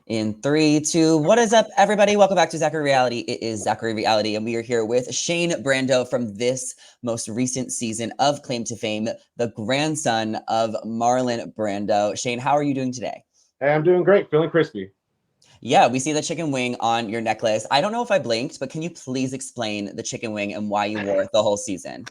In three, two, what is up, everybody? Welcome back to Zachary Reality. It is Zachary Reality, and we are here with Shane Brando from this most recent season of Claim to Fame, the grandson of Marlon Brando. Shane, how are you doing today? Hey, I'm doing great, feeling crispy. Yeah, we see the chicken wing on your necklace. I don't know if I blinked, but can you please explain the chicken wing and why you wore it the whole season?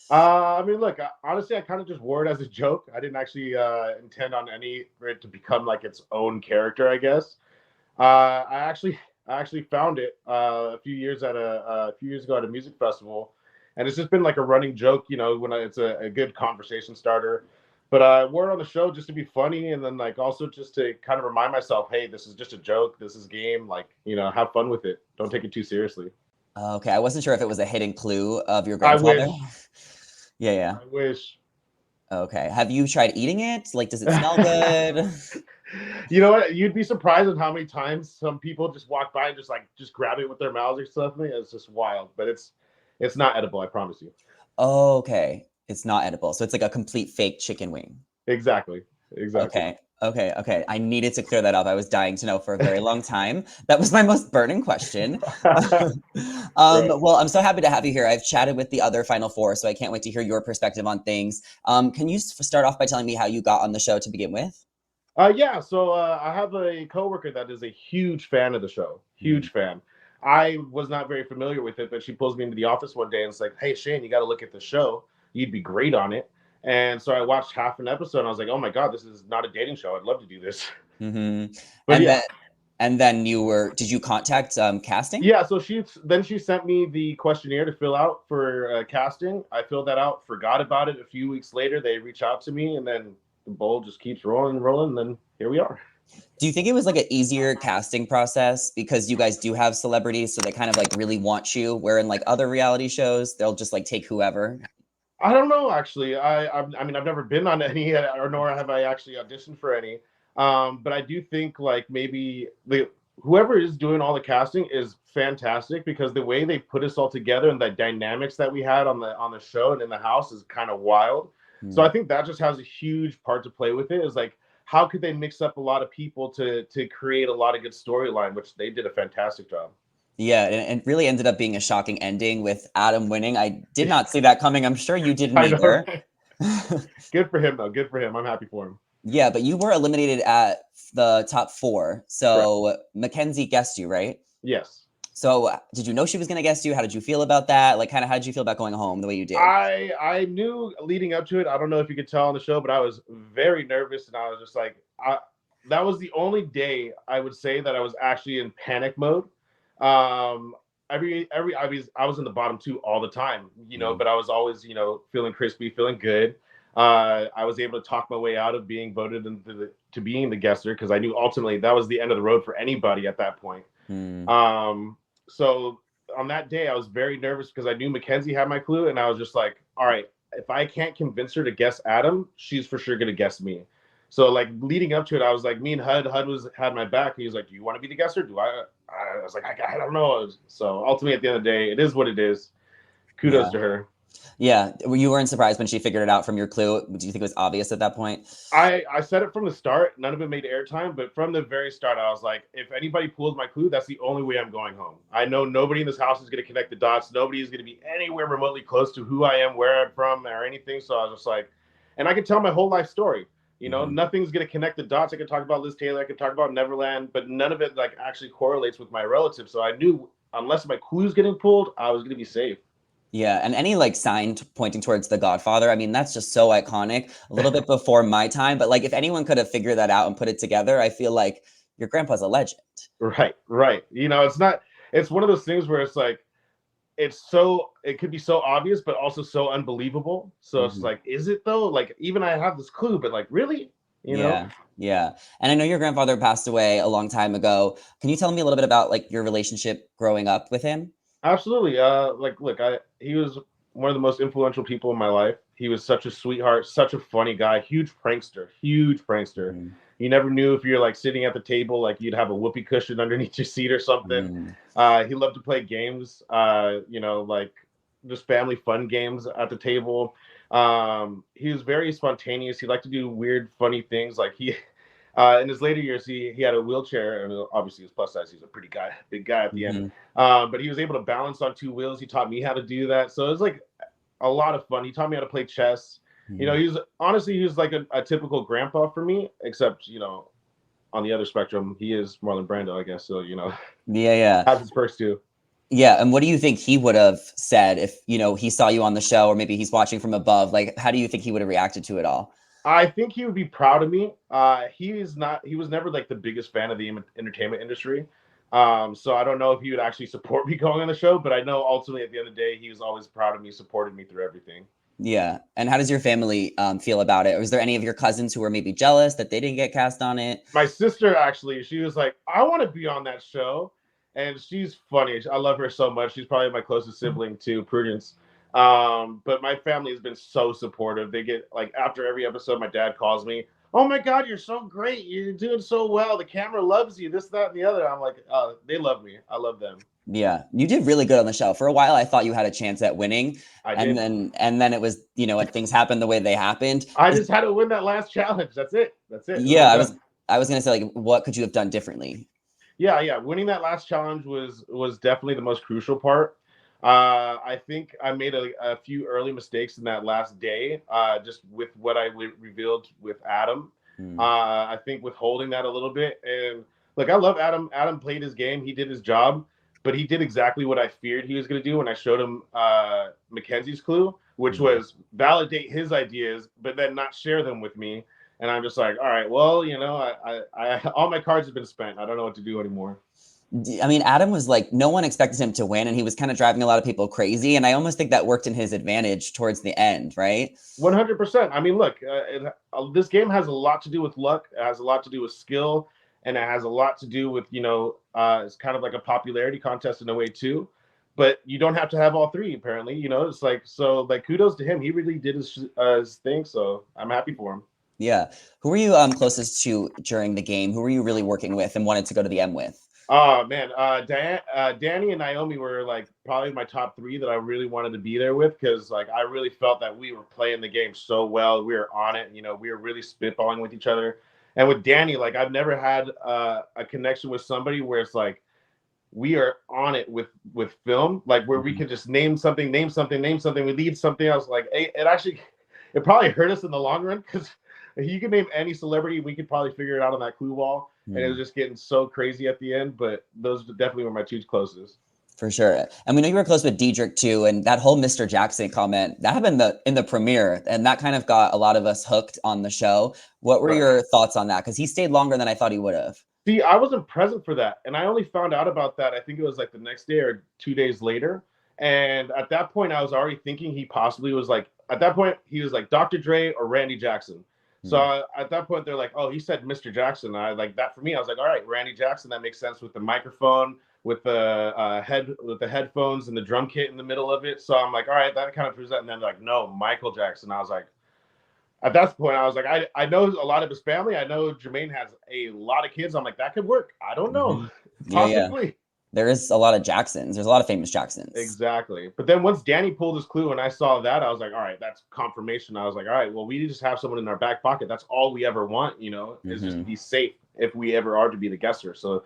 Look, honestly, I kind of just wore it as a joke. I didn't actually intend on any for it to become like its own character, I guess. I actually found it a few years ago at a music festival, and it's just been like a running joke, it's a good conversation starter. But I wore it on the show just to be funny, and then like also just to kind of remind myself, hey, this is just a joke. This is game. Like, have fun with it. Don't take it too seriously. Okay, I wasn't sure if it was a hidden clue of your I grandfather. wish. Yeah, yeah. I wish. Okay. Have you tried eating it? Like, does it smell good? You know what? You'd be surprised at how many times some people just walk by and just grab it with their mouths or something. It's just wild, but it's not edible. I promise you. Okay. It's not edible. So it's like a complete fake chicken wing. Exactly. Exactly. Okay. Okay. Okay. I needed to clear that up. I was dying to know for a very long time. That was my most burning question. Right. Well, I'm so happy to have you here. I've chatted with the other Final Four, so I can't wait to hear your perspective on things. Can you start off by telling me how you got on the show to begin with? Yeah. So I have a coworker that is a huge fan of the show. Hmm. Huge fan. I was not very familiar with it, but she pulls me into the office one day and it's like, "Hey, Shane, you got to look at the show. You'd be great on it." And so I watched half an episode and I was like, "Oh my god, this is not a dating show. I'd love to do this." Hmm. But And yeah, then, did you contact casting? yeah, so she sent me the questionnaire to fill out for casting. I filled that out, forgot about it. A few weeks later, they reach out to me, and then the ball just keeps rolling and rolling. And then here we are. Do you think it was like an easier casting process because you guys do have celebrities, so they kind of like really want you, where in like other reality shows, they'll just like take whoever? I don't know actually. I mean I've never been on any, or nor have I actually auditioned for any. But I do think like maybe the whoever is doing all the casting is fantastic because the way they put us all together and the dynamics that we had on the show and in the house is kind of wild. So Hmm. I think that just has a huge part to play with it. Is like how could they mix up a lot of people to create a lot of good storyline, which they did a fantastic job. Yeah, and it really ended up being a shocking ending with Adam winning. I did not see that coming. I'm sure you didn't I know, either. right? Good for him though. Good for him. I'm happy for him. Yeah, but you were eliminated at the top four. Correct. So Mackenzie guessed you, right? Yes. So did you know she was going to guess you? How did you feel about that? Like, kind of, how did you feel about going home the way you did? I knew leading up to it. I don't know if you could tell on the show, but I was very nervous, and I was just like, that was the only day I would say that I was actually in panic mode. Um, I was in the bottom two all the time, Mm. but I was always feeling crispy, feeling good. I was able to talk my way out of being voted into to being the guesser because I knew ultimately that was the end of the road for anybody at that point. Mm. So on that day, I was very nervous because I knew Mackenzie had my clue, and I was just like, all right, if I can't convince her to guess Adam, she's for sure gonna guess me. So like leading up to it, I was like, me and HUD was had my back. He was like, "Do you want to be the guesser? Do I?" I was like, I don't know. So ultimately, at the end of the day, it is what it is. Kudos Yeah. to her. Yeah. You weren't surprised when she figured it out from your clue. Do you think it was obvious at that point? I said it from the start. None of it made airtime, but from the very start, I was like, if anybody pulls my clue, that's the only way I'm going home. I know nobody in this house is going to connect the dots. Nobody is going to be anywhere remotely close to who I am, where I'm from, or anything. So I was just like, and I could tell my whole life story. Hmm. Nothing's going to connect the dots. I could talk about Liz Taylor. I could talk about Neverland, but none of it like actually correlates with my relatives. So I knew unless my clue's getting pulled, I was going to be safe. Yeah, and any like sign pointing towards The Godfather, I mean, that's just so iconic. A little bit before my time, but like if anyone could have figured that out and put it together, I feel like your grandpa's a legend. Right, right. It's not. It's one of those things where it's like it could be so obvious but also so unbelievable, so it's Hmm. like, is it though? Like, even I have this clue, but like, really? Yeah, yeah. And I know your grandfather passed away a long time ago. Can you tell me a little bit about like your relationship growing up with him? Absolutely. Like, look, I he was one of the most influential people in my life. He was such a sweetheart, such a funny guy, huge prankster, huge prankster. Mhm. You never knew if you're like sitting at the table, like you'd have a whoopee cushion underneath your seat or something. Mm. He loved to play games, like just family fun games at the table. He was very spontaneous. He liked to do weird, funny things. Like In his later years, he had a wheelchair, and obviously he was plus size. He's a pretty guy, big guy at the end. Mm-hmm. But he was able to balance on two wheels. He taught me how to do that. So it was like a lot of fun. He taught me how to play chess. You know, he was like a typical grandpa for me, except, you know, on the other spectrum, he is Marlon Brando, I guess. So, you know, Yeah. has his perks too. Yeah, and what do you think he would have said if, you know, he saw you on the show, or maybe he's watching from above? Like, how do you think he would have reacted to it all? I think he would be proud of me. He was never like the biggest fan of the entertainment industry. So I don't know if he would actually support me going on the show, but I know ultimately at the end of the day, he was always proud of me, supported me through everything. Yeah. And how does your family feel about it? Was there any of your cousins who were maybe jealous that they didn't get cast on it? My sister, actually, she was like, I want to be on that show. And she's funny. I love her so much. She's probably my closest sibling too, Prudence. But my family has been so supportive. They get like, after every episode, my dad calls me, "Oh my God, you're so great. You're doing so well. The camera loves you, this, that, and the other." I'm like, they love me. I love them. Yeah, you did really good on the show. For a while, I thought you had a chance at winning, I and did. then it was, you know, things happened the way they happened. I just had to win that last challenge. That's it. Then Yeah, I'm done. I was gonna say, like, what could you have done differently? Yeah. Winning that last challenge was definitely the most crucial part. I think I made a few early mistakes in that last day, just with what I revealed with Adam. I think withholding that a little bit. And look, I love Adam. Adam played his game. He did his job, but he did exactly what I feared he was going to do when I showed him Mackenzie's clue, which was validate his ideas, but then not share them with me. And I'm just like, all right, well, you know, I all my cards have been spent. I don't know what to do anymore. I mean, Adam was like, no one expected him to win, and he was kind of driving a lot of people crazy. And I almost think that worked in his advantage towards the end, right? 100%. I mean, look, this game has a lot to do with luck. It has a lot to do with skill, and it has a lot to do with, you know, it's kind of like a popularity contest in a way too. But you don't have to have all three, apparently. You know, it's like, so like, kudos to him. He really did his thing. So I'm happy for him. Yeah. Who were you closest to during the game? Who were you really working with and wanted to go to the M with? Oh man, Danny and Naomi were like probably my top three that I really wanted to be there with, because like I really felt that we were playing the game so well. We were on it, you know, we were really spitballing with each other. And with Danny, like I've never had a connection with somebody where it's like we are on it with film, like where we can just name something, we leave something else. Like it probably hurt us in the long run, because you can name any celebrity, we could probably figure it out on that clue wall. And it was just getting so crazy at the end. But those definitely were my two closest. For sure. And we know you were close with Diedrich too, and that whole Mr. Jackson comment, that happened in the premiere, and that kind of got a lot of us hooked on the show. What were your thoughts on that? Because he stayed longer than I thought he would have. See, I wasn't present for that. And I only found out about that, I think it was like the next day or 2 days later. And at that point, I was already thinking he possibly was like, at that point, he was like Dr. Dre or Randy Jackson. So at that point, they're like, "Oh, he said Mr. Jackson." I like that for me. I was like, "All right, Randy Jackson. That makes sense with the microphone, with the headphones and the drum kit in the middle of it." So I'm like, "All right, that kind of proves that." And then like, "No, Michael Jackson." I was like, at that point, I was like, I know a lot of his family. I know Jermaine has a lot of kids. I'm like, that could work. I don't know, possibly. Yeah. There is a lot of Jacksons. There's a lot of famous Jacksons. Exactly. But then once Danny pulled his clue and I saw that, I was like, all right, that's confirmation. I was like, all right, well, we just have someone in our back pocket. That's all we ever want, you know, is just be safe if we ever are to be the guesser. So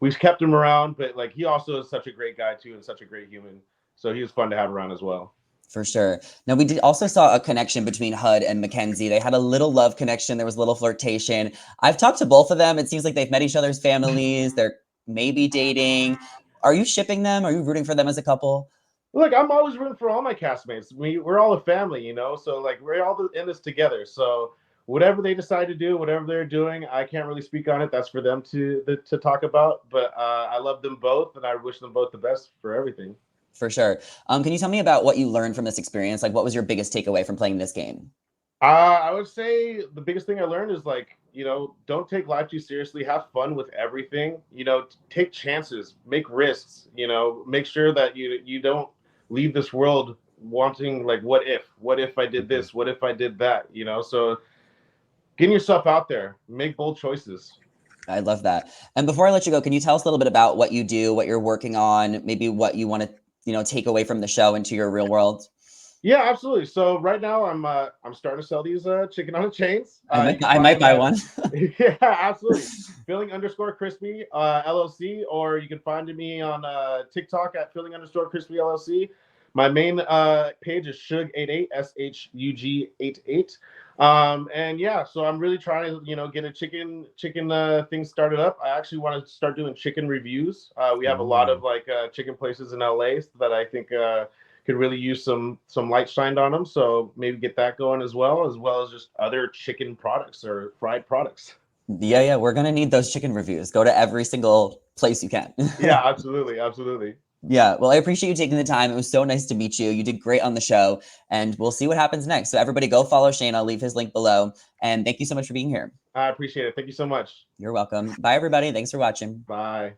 we've kept him around, but like he also is such a great guy too and such a great human. So he was fun to have around as well. For sure. Now, we did also saw a connection between HUD and McKenzie. They had a little love connection. There was a little flirtation. I've talked to both of them. It seems like they've met each other's families. They're maybe dating. Are you shipping them? Are you rooting for them as a couple? Look, I'm always rooting for all my castmates. We're all a family, you know, so like we're all in this together. So whatever they decide to do, whatever they're doing, I can't really speak on it. That's for them to talk about. But I love them both, and I wish them both the best for everything. For sure. Can you tell me about what you learned from this experience? Like, what was your biggest takeaway from playing this game? I would say the biggest thing I learned is like, you know, don't take life too seriously. Have fun with everything. You know, take chances, make risks. You know, make sure that you don't leave this world wanting like, what if I did this? What if I did that? You know, so getting yourself out there, make bold choices. I love that. And before I let you go, can you tell us a little bit about what you do, what you're working on, maybe what you want to, you know, take away from the show into your real world? Yeah, absolutely. So right now I'm starting to sell these chicken on the chains. You can I find might them buy at one. yeah, absolutely. Filling_crispy LLC, or you can find me on TikTok at filling_crispy LLC. My main page is Shug88, SHUG88. And yeah, so I'm really trying to get a chicken thing started up. I actually want to start doing chicken reviews. We have a lot of like chicken places in LA that I think could really use some light shined on them. So maybe get that going as well as just other chicken products or fried products. Yeah, we're gonna need those chicken reviews. Go to every single place you can. Yeah, absolutely, absolutely. Yeah, well, I appreciate you taking the time. It was so nice to meet you. You did great on the show, and we'll see what happens next. So everybody go follow Shane. I'll leave his link below. And thank you so much for being here. I appreciate it. Thank you so much. You're welcome. Bye, everybody. Thanks for watching. Bye.